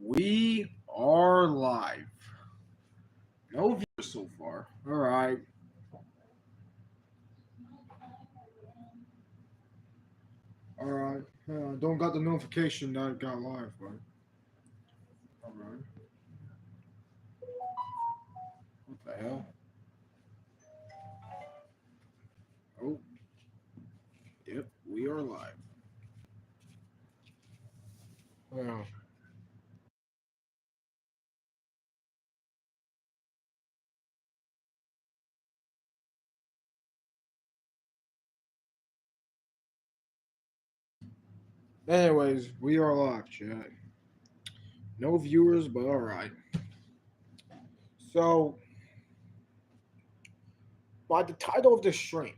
We are live. No viewers so far. All right. All right. Don't got the notification that it got live, right? All right. What the hell? Oh, yep. We are live. Yeah. Anyways, we are live, chat. No viewers, but all right. So, by the title of this stream,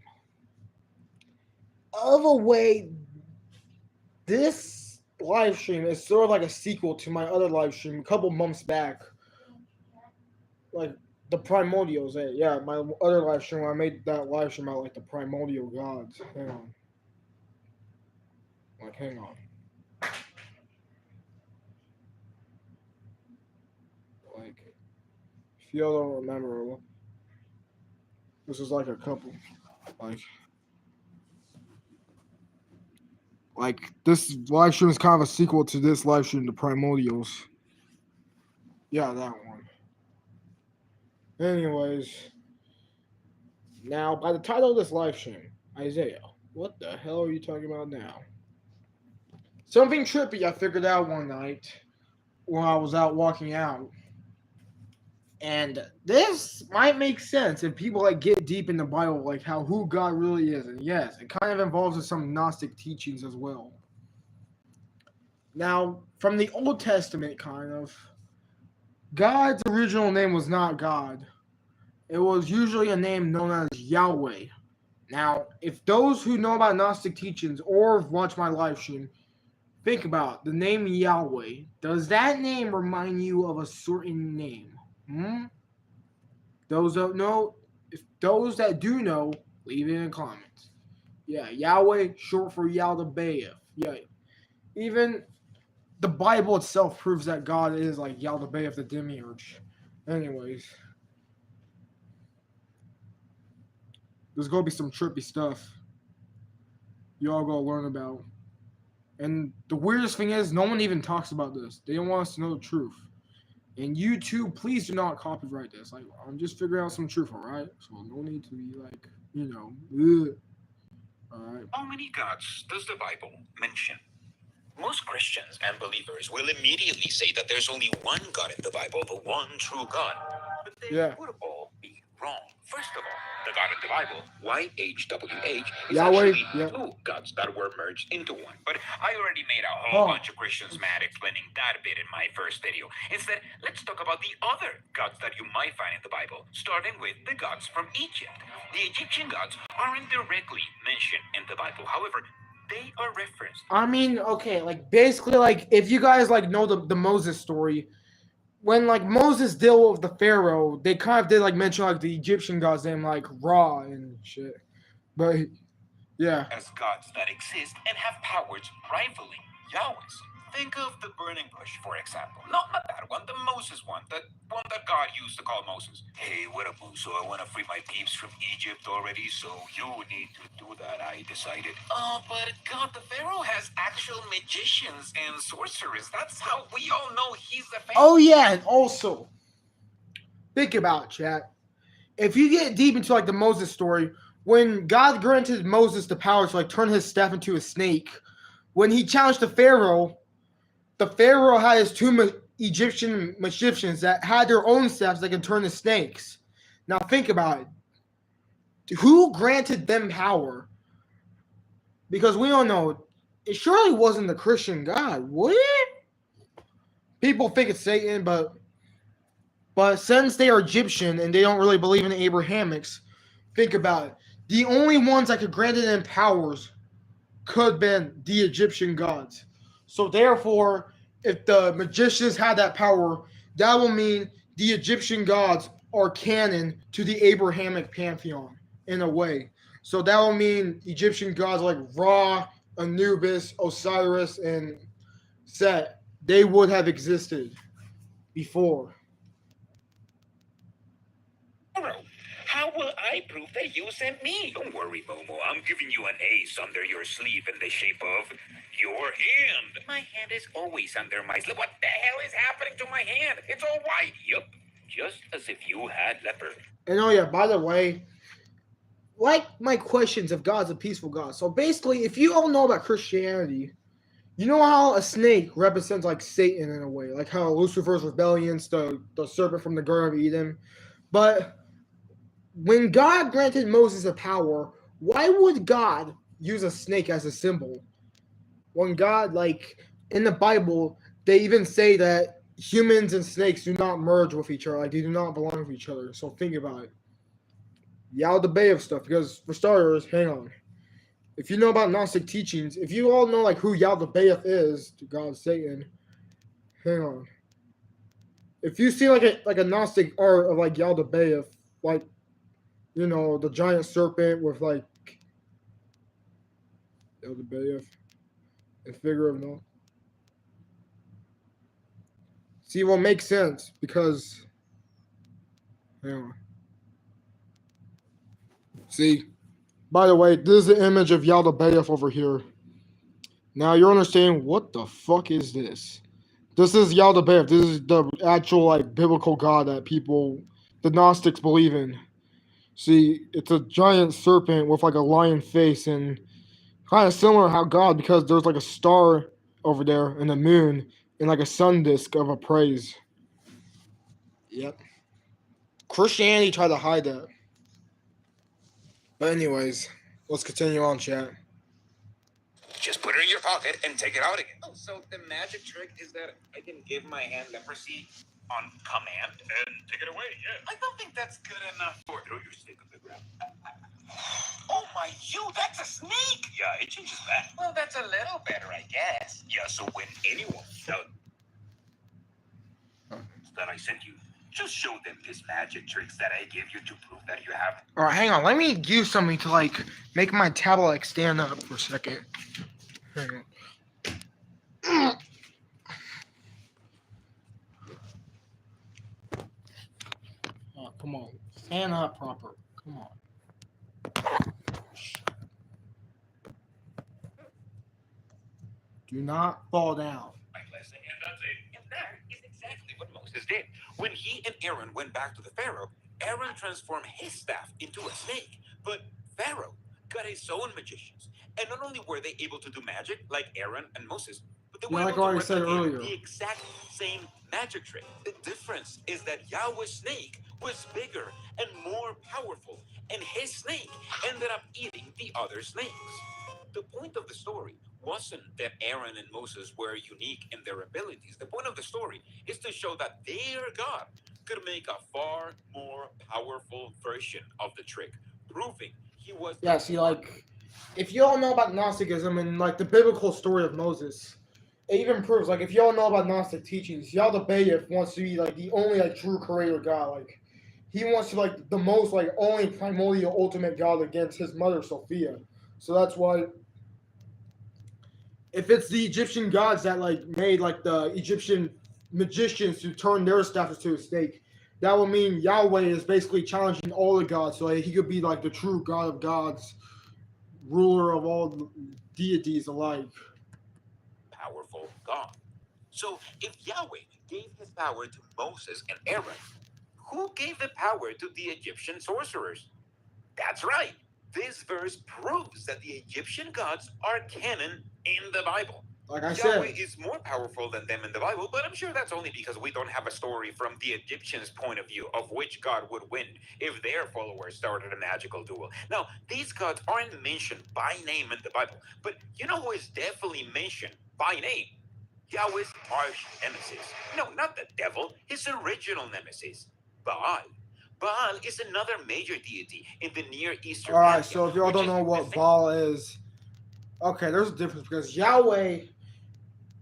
of a way, this live stream is sort of like a sequel to my other live stream a couple months back, like the primordials. Yeah, my other live stream where I made that live stream about like the primordial gods. Hang on. Like, if y'all don't remember, this is like a couple. Like, like this live stream is kind of a sequel to this live stream, the primordials. Yeah, that one. Anyways, now by the title of this live stream, Isaiah, what the hell are you talking about now? Something trippy I figured out one night when I was out walking out. And this might make sense if people like get deep in the Bible, like how who God really is. And yes, it kind of involves with some Gnostic teachings as well. Now, from the Old Testament, kind of, God's original name was not God. It was usually a name known as Yahweh. Now, if those who know about Gnostic teachings or watch my live stream think about the name Yahweh, does that name remind you of a certain name? Those that know, if those that do know, leave it in the comments. Yeah, Yahweh, short for Yaldabaoth. Yeah, even the Bible itself proves that God is like Yaldabaoth, the demiurge. Anyways, there's gonna be some trippy stuff y'all gonna learn about. And the weirdest thing is, no one even talks about this. They don't want us to know the truth. And YouTube, please do not copyright this. Like, I'm just figuring out some truth, all right? So no need to be like, ugh. All right. How many gods does the Bible mention? Most Christians and believers will immediately say that there's only one God in the Bible, the one true God. But they would all be wrong. First of all, the God in the Bible, YHWH, is Yahweh, actually two gods that were merged into one. But I already made a whole bunch of Christians mad explaining that bit in my first video. Instead, let's talk about the other gods that you might find in the Bible, starting with the gods from Egypt. The Egyptian gods aren't directly mentioned in the Bible. However, they are referenced. I mean, okay, like basically, like if you guys like know the Moses story, when like Moses dealt with the Pharaoh, they kind of did like mention like the Egyptian god's name, like Ra and shit. But yeah, as gods that exist and have powers rivaling Yahweh's. Think of the burning bush, for example. Not that one, the Moses one, the one that God used to call Moses. Hey, what up, Muso? I want to free my peeps from Egypt already, so you need to do that, I decided. Oh, but God, the Pharaoh has actual magicians and sorcerers. That's how we all know he's the Pharaoh. Oh yeah, and also think about it, chat. If you get deep into like the Moses story, when God granted Moses the power to like turn his staff into a snake, when he challenged the Pharaoh had his two Egyptian magicians that had their own staffs that can turn to snakes. Now think about it. Who granted them power? Because we don't know. It surely wasn't the Christian God, would it? People think it's Satan, but since they are Egyptian and they don't really believe in the Abrahamics, think about it. The only ones that could grant them powers could have been the Egyptian gods. So therefore, if the magicians had that power, that will mean the Egyptian gods are canon to the Abrahamic pantheon in a way. So that will mean Egyptian gods like Ra, Anubis, Osiris, and Set they would have existed before. How will I prove that you sent me? Don't worry, Momo. I'm giving you an ace under your sleeve in the shape of your hand. My hand is always under my sleeve. What the hell is happening to my hand? It's all white. Yup. Just as if you had leopard. And oh yeah, by the way, like my questions if God's a peaceful God. So basically, if you all know about Christianity, you know how a snake represents like Satan in a way, like how Lucifer's rebellions, the serpent from the Garden of Eden. But when God granted Moses a power, why would God use a snake as a symbol? When God, like in the Bible, they even say that humans and snakes do not merge with each other, like they do not belong with each other. So think about it. Yaldabaoth stuff, because for starters, hang on. If you know about Gnostic teachings, if you all know like who Yaldabaoth is, to God Satan, hang on. If you see like a Gnostic art of like Yaldabaoth, like you know the giant serpent with like Yaldabaoth, a figure of no. See, well, makes sense because, hang on. See, by the way, this is the image of Yaldabaoth over here. Now you're understanding what the fuck is this? This is Yaldabaoth. This is the actual like biblical god that people, the Gnostics, believe in. See, it's a giant serpent with like a lion face and kind of similar how God, because there's like a star over there and the moon and like a sun disk of a praise. Yep. Christianity tried to hide that. But anyways, let's continue on, chat. Just put it in your pocket and take it out again. Oh, so the magic trick is that I can give my hand leprosy on command and take it away, yeah. I don't think that's good enough. Or throw your stick on the ground. Oh my, that's a snake! Yeah, it changes that. Well, that's a little better, I guess. Yeah, so when anyone that I sent you, just show them these magic tricks that I give you to prove that you have. All right, hang on. Let me use something to like make my tablet like stand up for a second. Hang on. Oh, come on, stand up proper. Come on. Do not fall down. And that is exactly what Moses did. When he and Aaron went back to the Pharaoh, Aaron transformed his staff into a snake. But Pharaoh got his own magicians. And not only were they able to do magic like Aaron and Moses, but they were like able I to already said replicate earlier. the exact same magic trick. The difference is that Yahweh's snake was bigger and more powerful, and his snake ended up eating the other snakes. The point of the story wasn't that Aaron and Moses were unique in their abilities. The point of the story is to show that their God could make a far more powerful version of the trick, proving he was. Yeah, see, like, if you all know about Gnosticism and like the biblical story of Moses, it even proves like if you all know about Gnostic teachings, Yaldabaoth wants to be like the only like true creator God. Like, he wants to like the most like only primordial ultimate God against his mother Sophia. So that's why. If it's the Egyptian gods that like made like the Egyptian magicians to turn their staff into a snake, that would mean Yahweh is basically challenging all the gods, so like, he could be like the true God of gods, ruler of all deities alike. Powerful God. So if Yahweh gave his power to Moses and Aaron, who gave the power to the Egyptian sorcerers? That's right. This verse proves that the Egyptian gods are canon in the Bible. Like I Yahweh said, is more powerful than them in the Bible, but I'm sure that's only because we don't have a story from the Egyptians' point of view of which god would win if their followers started a magical duel. Now, these gods aren't mentioned by name in the Bible, but you know who is definitely mentioned by name? Yahweh's arch nemesis. No, not the devil, his original nemesis, Baal. Baal is another major deity in the Near Eastern. all right. pantheon, So if y'all which don't is know the what same- Baal is, okay, there's a difference because Yahweh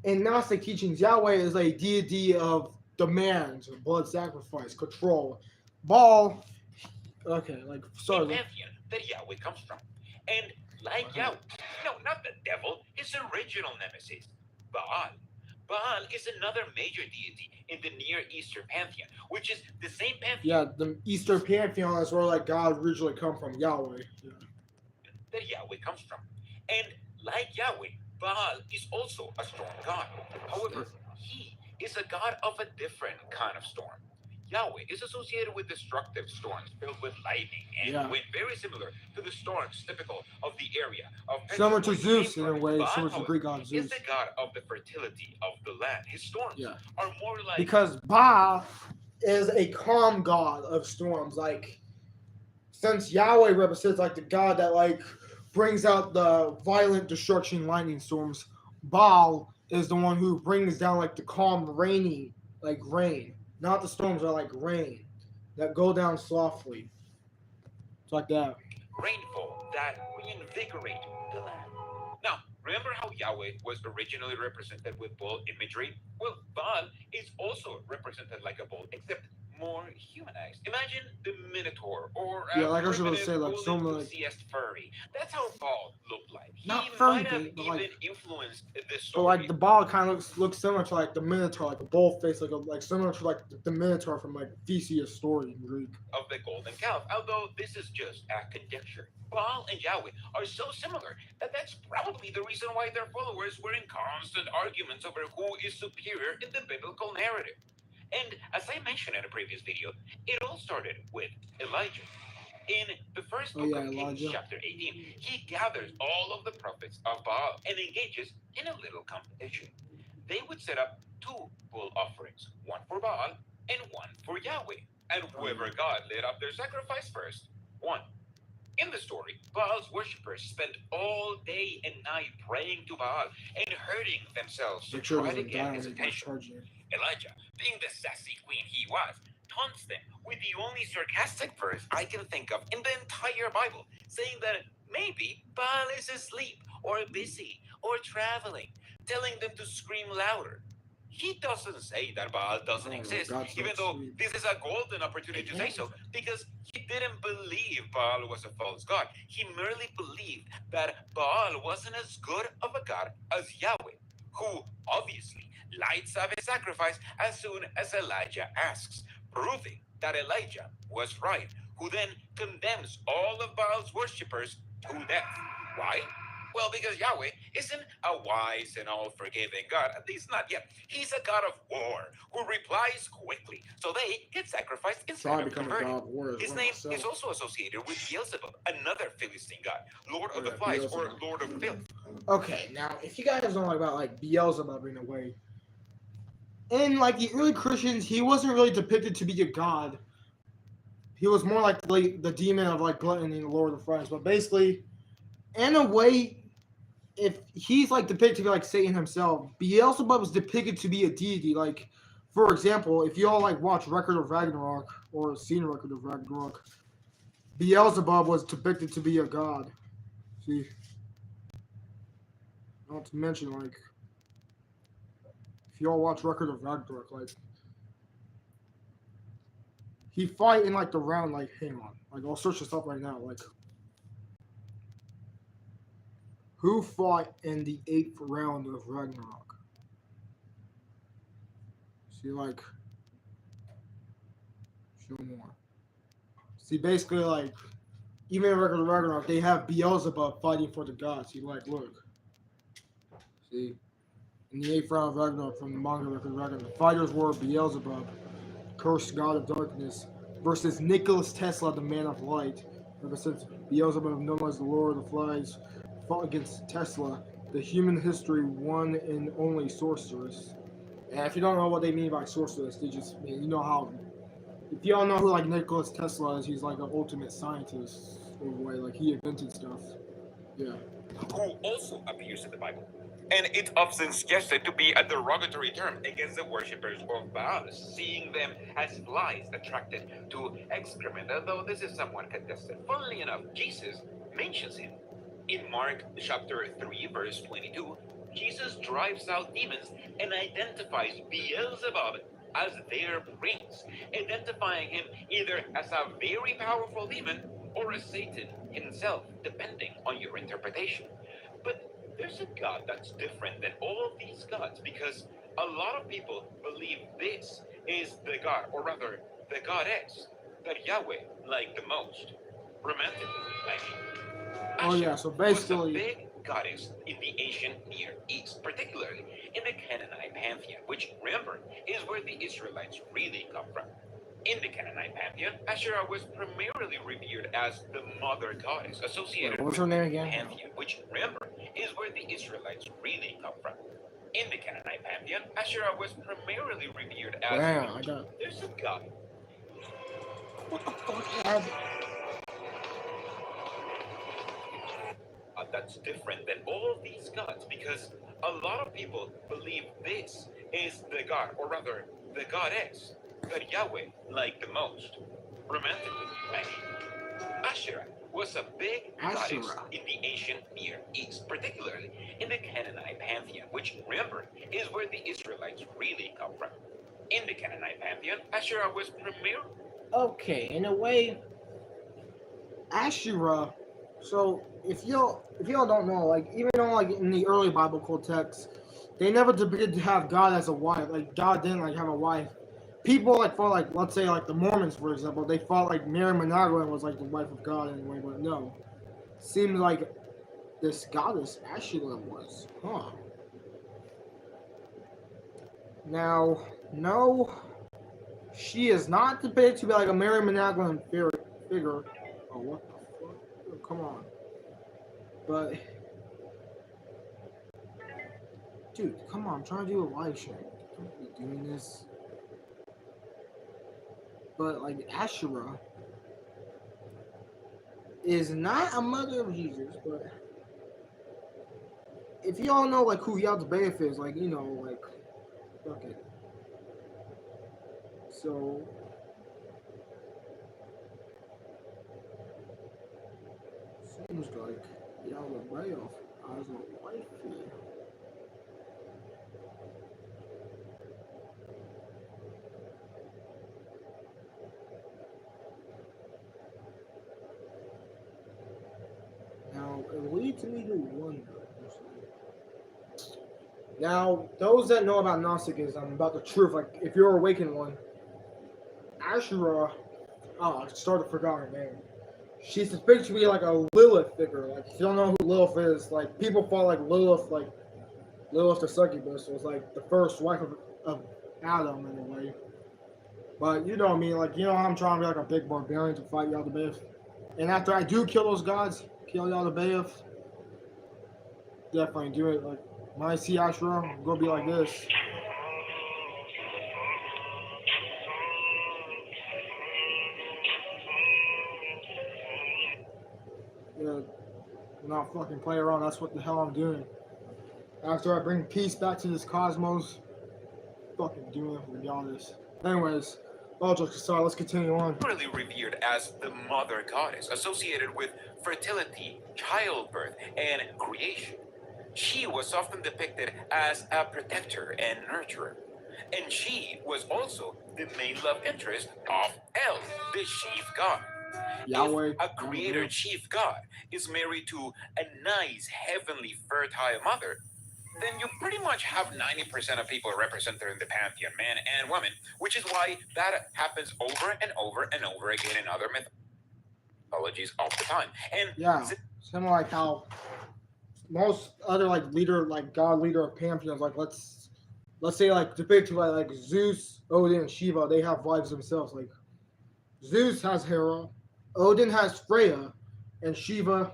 in Gnostic teachings, Yahweh is a deity of demands, blood sacrifice, control. Baal, okay, like the sorry. pantheon that Yahweh comes from. And like Yahweh, no, not the devil, his original nemesis, Baal. Baal is another major deity in the Near Eastern pantheon, which is the same pantheon Yeah, the Eastern Pantheon is where like God originally come from, Yahweh. Yeah. that Yahweh comes from. And like Yahweh, Baal is also a storm god. However, he is a god of a different kind of storm. Yahweh is associated with destructive storms filled with lightning and Yeah. wind, very similar to the storms typical of the area of Similar to where he came Zeus in a from. way, Baal, similar to the however, Greek god is Zeus. the god of the fertility of the land. His storms Yeah. are more like Because Ba is a calm god of storms. Like since Yahweh represents like the god that like brings out the violent destruction lightning storms, Baal is the one who brings down like the calm rainy like rain. Not the storms are like rain that go down softly. It's like that. rainfall that reinvigorate the land. Now, remember how Yahweh was originally represented with bull imagery? Well, Baal is also represented like a bull, except more humanized. Imagine the Minotaur or a Yeah, like I was gonna primitive say, like golden some like enthusiast furry. That's how Baal looked like. He not furry might have bait, but even like influenced the but story. like the ball kind of looks similar to like the Minotaur, like a bull face, like similar to like the Minotaur from like Theseus story in Greek. Of the golden calf, although this is just a conjecture. Baal and Yahweh are so similar that that's probably the reason why their followers were in constant arguments over who is superior in the biblical narrative. And as I mentioned in a previous video, it all started with Elijah. In the first Oh book yeah, of Kings, Elijah. chapter 18, he gathers all of the prophets of Baal and engages in a little competition. They would set up two bull offerings, one for Baal and one for Yahweh. And whoever God lit up their sacrifice first won. In the story, Baal's worshippers spent all day and night praying to Baal and hurting themselves to Make sure try it to doesn't get die his when it attention. charging. Elijah, being the sassy queen he was, taunts them with the only sarcastic verse I can think of in the entire Bible, saying that maybe Baal is asleep or busy or traveling, telling them to scream louder. He doesn't say that Baal doesn't Oh, exist, God's even not though asleep. this is a golden opportunity to say so, because he didn't believe Baal was a false god. He merely believed that Baal wasn't as good of a god as Yahweh, who obviously lights up his sacrifice as soon as Elijah asks, proving that Elijah was right, who then condemns all of Baal's worshippers to death. Why? Well, because Yahweh isn't a wise and all forgiving God, at least not yet. He's a God of war who replies quickly, so they get sacrificed instead Try to of become a converted. god of war as His well name myself. is also associated with Beelzebub, another Philistine god, Lord of Oh, the yeah, Flies or Beelzebub. Lord of Filth. Okay, now if you guys don't know about like Beelzebub in a way, in like the early Christians, he wasn't really depicted to be a god. He was more like the demon of like gluttony and Lord of the Flies. But basically, in a way, if he's like depicted to be like Satan himself, Beelzebub is depicted to be a deity. Like, for example, if you all like watch Record of Ragnarok or seen Record of Ragnarok, Beelzebub was depicted to be a god. See, not to mention like if you all watch Record of Ragnarok, like he fight in like the round. Like, hang on, like I'll search this up right now. Like, who fought in the 8th round of Ragnarok? See, like, show more. See, basically, like, even in Record of Ragnarok, they have Beelzebub fighting for the gods. See, like, look. See, in the 8th round of Ragnarok from the manga Record of Ragnarok, the fighters were Beelzebub, cursed god of darkness, versus Nicholas Tesla, the man of light. Ever since Beelzebub, known as the Lord of the Flies, fought against Tesla, the human history one and only sorceress. And if you don't know what they mean by sorceress, they just mean, you know how, if you all know who like Nicholas Tesla is, he's like an ultimate scientist in a way, like he invented stuff. Yeah. Who also appears in the Bible. And it's often suggested to be a derogatory term against the worshippers of Baal, seeing them as flies attracted to excrement, although this is somewhat contested. Funnily enough, Jesus mentions him. In Mark chapter 3, verse 22, Jesus drives out demons and identifies Beelzebub as their prince, identifying him either as a very powerful demon or as Satan himself, depending on your interpretation. But there's a God that's different than all of these gods because A lot of people believe this is the god, or rather, the goddess that Yahweh liked the most. Romantically, I mean. Oh yeah, Asherah so was a basically, big goddess in the ancient Near East, particularly in the Canaanite pantheon, which, remember, is where the Israelites really come from. In the Canaanite pantheon, Asherah was primarily revered as the mother goddess wait, associated what was with her name again? pantheon, which, remember, is where the Israelites really come from. In the Canaanite pantheon, Asherah was primarily revered as Damn, I got. there's a god. What the fuck? Ed? That's different than all these gods because a lot of people believe this is the god, or rather, the goddess that Yahweh liked the most. Romantically, I mean. Asherah was a big goddess Asherah. in the ancient Near East, particularly in the Canaanite pantheon, which, remember, is where the Israelites really come from. In the Canaanite pantheon, Asherah was primarily. Okay, in a way. Asherah. So if y'all don't know, like even though like in the early biblical texts, they never depicted to have God as a wife. Like God didn't like have a wife. People like thought like let's say like the Mormons for example, they thought like Mary Magdalene was like the wife of God anyway, but no. Seems like this goddess Asherah was. Huh. Now, no, she is not depicted to be like a Mary Magdalene figure. Oh what the fuck? Oh, come on. But dude, come on, I'm trying to do a live stream. Don't be doing this. But like Asherah is not a mother of Jesus, but if y'all know like who Yaldabaoth is, like you know, like fuck it. So seems like Yaldabaoth has a wife here. Now it leads me to wonder. Now, those that know about Gnosticism, about the truth, like if you're a awakened one, Asherah, oh, I started to forget her name. She's supposed to be like a Lilith figure. Like if you don't know who Lilith is, like people thought like Lilith the succubus was like the first wife of Adam in a way. But you know what I mean, like you know how I'm trying to be like a big barbarian to fight Yaldabaoth. And after I do kill those gods, kill Yaldabaoth, definitely do it. Like when I see Asherah, I'm gonna be like this. Yeah, not fucking play around. That's what the hell I'm doing. After I bring peace back to this cosmos, fucking doing it regardless. Anyways, all jokes aside, let's continue on. Really revered as the mother goddess, associated with fertility, childbirth, and creation. She was often depicted as a protector and nurturer. And she was also the main love interest of El, the chief god. Yahweh. If a creator chief god is married to a nice, heavenly, fertile mother, then you pretty much have 90% of people represented in the pantheon, man and woman, which is why that happens over and over and over again in other mythologies all the time. And yeah, similar like how most other like leader, like god leader of pantheons, like let's say like depicted like Zeus, Odin, and Shiva, they have wives themselves. Like Zeus has Hera, Odin has Freya, and Shiva.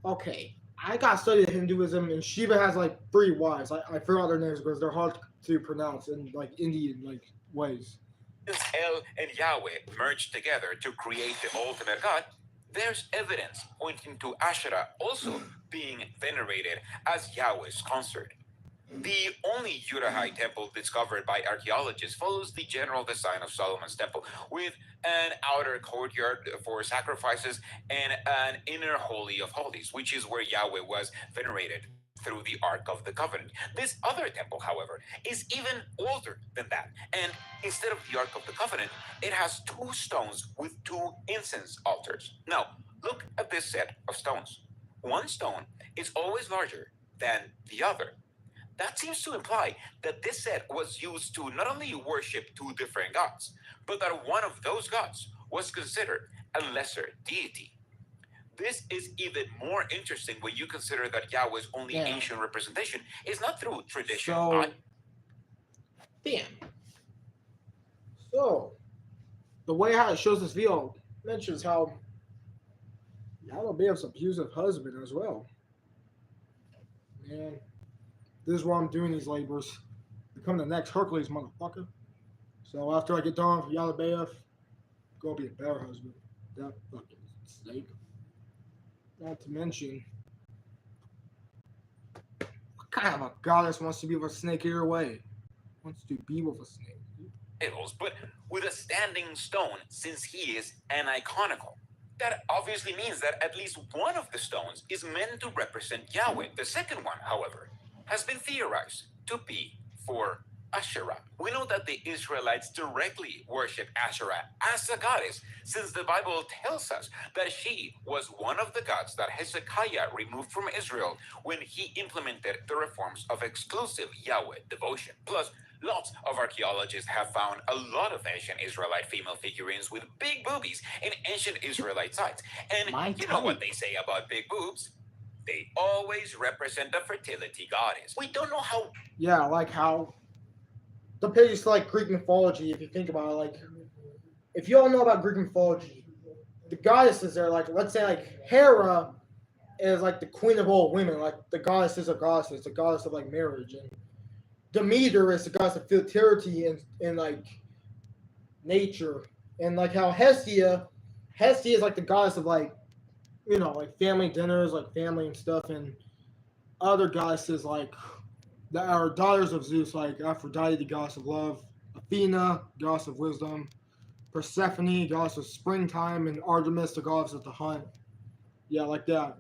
Okay, I got studied Hinduism, and Shiva has like 3 wives. I forgot their names because they're hard to pronounce in like Indian like ways. Since El and Yahweh merged together to create the ultimate God, there's evidence pointing to Asherah also being venerated as Yahweh's consort. The only Yudahite temple discovered by archaeologists follows the general design of Solomon's temple, with an outer courtyard for sacrifices and an inner holy of holies, which is where Yahweh was venerated through the Ark of the Covenant. This other temple, however, is even older than that, and instead of the Ark of the Covenant, it has 2 stones with 2 incense altars. Now, look at this set of stones. One stone is always larger than the other. That seems to imply that this set was used to not only worship two different gods, but that one of those gods was considered a lesser deity. This is even more interesting when you consider that Yahweh's only Yeah. ancient representation is not through tradition. So, damn. So, the way how it shows this video mentions how Yahweh's abusive husband as well. Man, this is why I'm doing these labors. Become the next Hercules, motherfucker. So after I get done for Yahweh, go be a better husband. That fucking snake. Not to mention, what kind of a goddess wants to be with a snake either way? Wants to be with a snake. But with a standing stone, since he is an iconical. That obviously means that at least one of the stones is meant to represent Yahweh. The second one, however, has been theorized to be for Asherah. We know that the Israelites directly worship Asherah as a goddess, since the Bible tells us that she was one of the gods that Hezekiah removed from Israel when he implemented the reforms of exclusive Yahweh devotion. Plus, lots of archaeologists have found a lot of ancient Israelite female figurines with big boobies in ancient Israelite sites. And you know what they say about big boobs? They always represent the fertility goddess. We don't know how. Yeah, like how the pages to like Greek mythology, if you think about it, like if you all know about Greek mythology, the goddesses are like, let's say like Hera is like the queen of all women, like the goddesses of goddesses, the goddess of like marriage, and Demeter is the goddess of fertility and like nature, and like how Hestia is like the goddess of like, you know, like family dinners, like family and stuff, and other goddesses like that are daughters of Zeus, like Aphrodite, the goddess of love, Athena, goddess of wisdom, Persephone, goddess of springtime, and Artemis, the goddess of the hunt. Yeah, like that.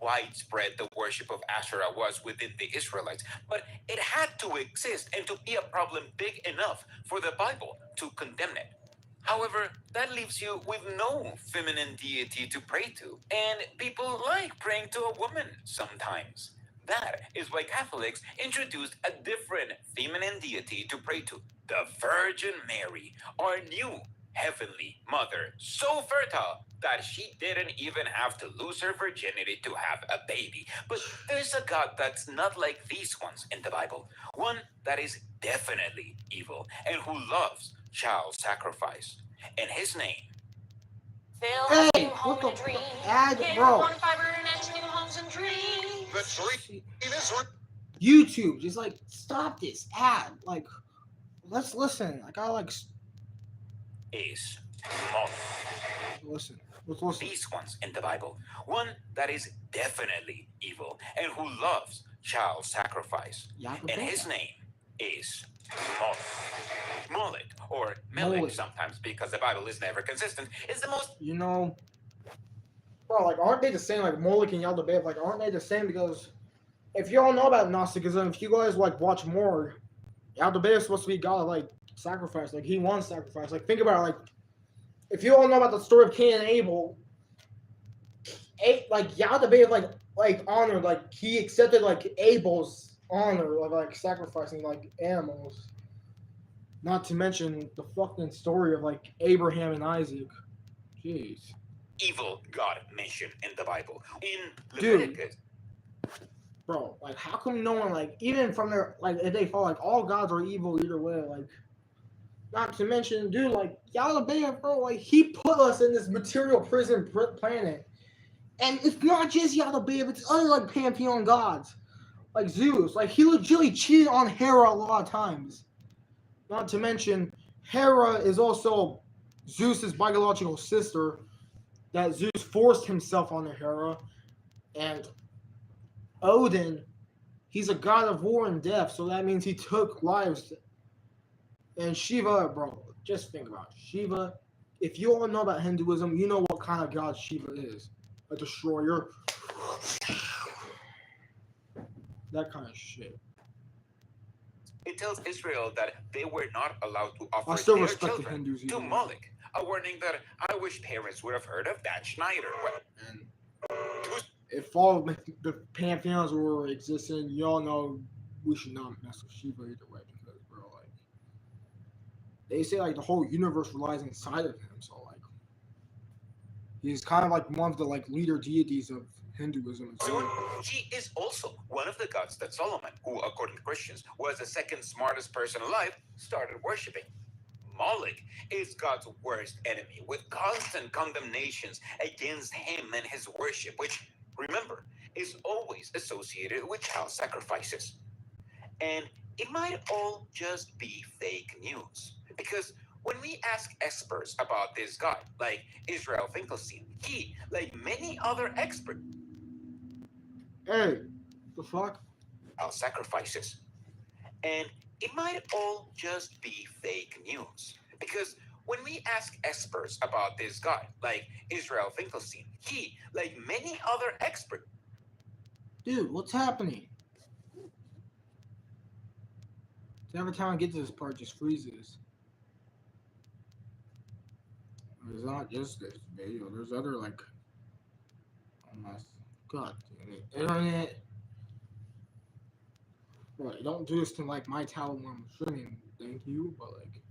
Widespread the worship of Asherah was within the Israelites, but it had to exist and to be a problem big enough for the Bible to condemn it. However, that leaves you with no feminine deity to pray to, and people like praying to a woman sometimes. That is why Catholics introduced a different feminine deity to pray to, the Virgin Mary, our new heavenly mother, so fertile that she didn't even have to lose her virginity to have a baby. But there's a God that's not like these ones in the Bible, one that is definitely evil and who loves child sacrifice. And his name. Hey, what the ad, bro? YouTube, just like stop this ad. Like, let's listen. Like, I like Is Moloch. listen. Let's listen. These ones in the Bible, one that is definitely evil and who loves child sacrifice. And his name is Moloch. Moloch, or Melech sometimes, because the Bible is never consistent, is the most. You know, bro, like, aren't they the same? Like, Moloch and Yaldabaoth, like, aren't they the same? Because if you all know about Gnosticism, if you guys, like, watch more, Yaldabaoth is supposed to be God of, like, sacrifice. Like, he won sacrifice. Like, think about it. Like, if you all know about the story of Cain and Abel, like, Yaldabaoth, like, honored, like, he accepted, like, Abel's honor of, like, sacrificing, like, animals. Not to mention the fucking story of like Abraham and Isaac. Jeez. Evil God mentioned in the Bible. In Dude. Leviticus. Bro, like how come no one like even from their like if they fall like all gods are evil either way, like not to mention, dude, like Yaldabaoth, bro, like he put us in this material prison planet. And it's not just Yaldabaoth, it's other like pantheon gods. Like Zeus. Like he legitimately cheated on Hera a lot of times. Not to mention, Hera is also Zeus's biological sister that Zeus forced himself on Hera. And Odin, he's a god of war and death, so that means he took lives. And Shiva, bro, just think about it. Shiva. If you all know about Hinduism, you know what kind of god Shiva is. A destroyer. That kind of shit. It tells Israel that they were not allowed to offer their children Hindus, to Moloch. A warning that I wish parents would have heard of Dan Schneider. if all the pantheons were existing, y'all know we should not mess with Shiva either way because, bro, like they say like the whole universe relies inside of him, so like he's kind of like one of the like leader deities of Hinduism as Soon, well. he is also one of the gods that Solomon, who according to Christians was the second smartest person alive, started worshipping. Moloch is God's worst enemy, with constant condemnations against him and his worship, which, remember, is always associated with child sacrifices. And it might all just be fake news. Because when we ask experts about this god, like Israel Finkelstein, he, like many other experts, Hey, the fuck? child sacrifices. And it might all just be fake news. Because when we ask experts about this guy, like Israel Finkelstein, he, like many other experts, Dude, what's happening? Every time I get to this part, it just freezes. It's not just this video. There's other like, oh my god, damn it, internet. Right, don't do this to like my talent when I'm streaming. Thank you, but like,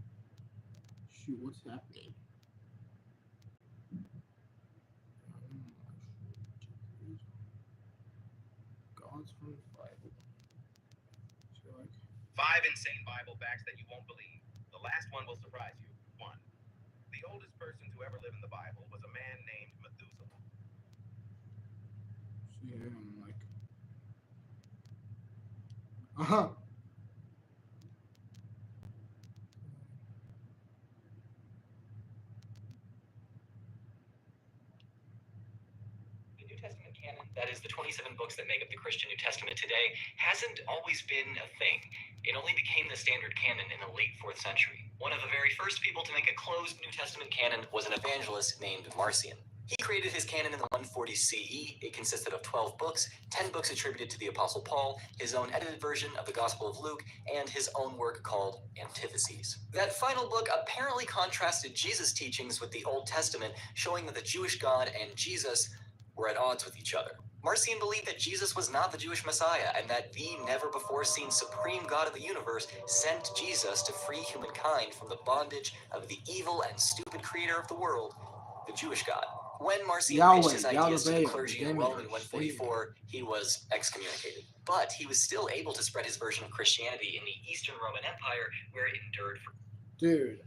shoot, what's happening? God's from the Bible. So like, 5 insane Bible facts that you won't believe. The last one will surprise you. 1. The oldest person to ever live in the Bible was a man named Methuselah. see, I'm like, uh-huh. The New Testament canon, that is the 27 books that make up the Christian New Testament today, hasn't always been a thing. It only became the standard canon in the late 4th century. One of the very first people to make a closed New Testament canon was an evangelist named Marcion. He created his canon in the 140 CE. It consisted of 12 books, 10 books attributed to the Apostle Paul, his own edited version of the Gospel of Luke, and his own work called Antitheses. That final book apparently contrasted Jesus' teachings with the Old Testament, showing that the Jewish God and Jesus were at odds with each other. Marcion believed that Jesus was not the Jewish Messiah, and that the never-before-seen supreme God of the universe sent Jesus to free humankind from the bondage of the evil and stupid creator of the world, the Jewish God. When Marcion pitched his ideas to the clergy in Rome in 144, he was excommunicated. But he was still able to spread his version of Christianity in the Eastern Roman Empire, where it endured for... Dude,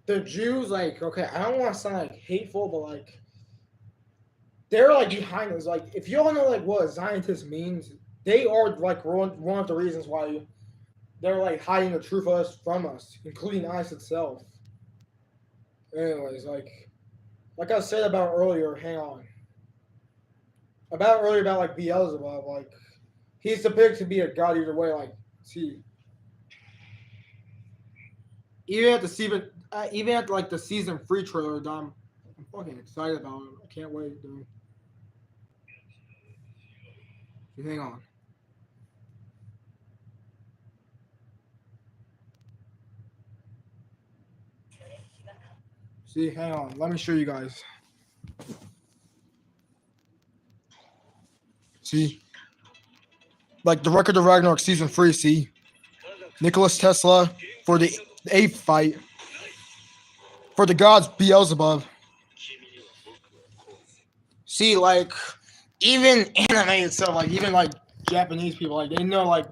the Jews, like, okay, I don't want to sound like hateful, but like, they're like behind us. Like, if y'all know like what a Zionist means, they are like one of the reasons why they're like hiding the truth of us from us, including ICE itself. Anyways, like I said about earlier, hang on. About like Beelzebub, like he's depicted to be a god either way. Like, see, even at like the season 3 trailer, I'm fucking excited about it. I can't wait, dude. Hang on. See, hang on. Let me show you guys. See? Like the Record of Ragnarok season 3, see? Nicholas Tesla for the 8th fight. For the gods, Beelzebub. See, like, even anime itself, like, even, like, Japanese people, like, they know, like,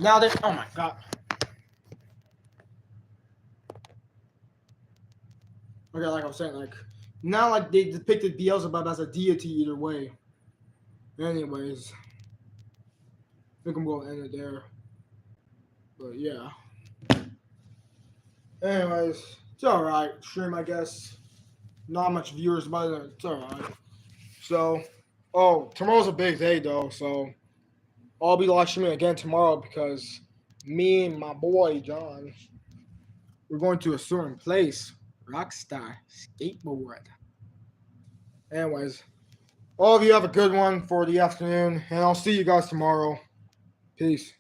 now they, oh my god. Okay, like I was saying, like, now, like, they depicted Beelzebub as a deity either way. Anyways, I think I'm going to end it there. But, yeah. Anyways, it's alright. Stream, I guess. Not much viewers, but it's alright. So, tomorrow's a big day, though, so I'll be live streaming again tomorrow because me and my boy, John, we're going to a certain place. Rockstar Skateboard. Anyways, all of you have a good one for the afternoon, and I'll see you guys tomorrow. Peace.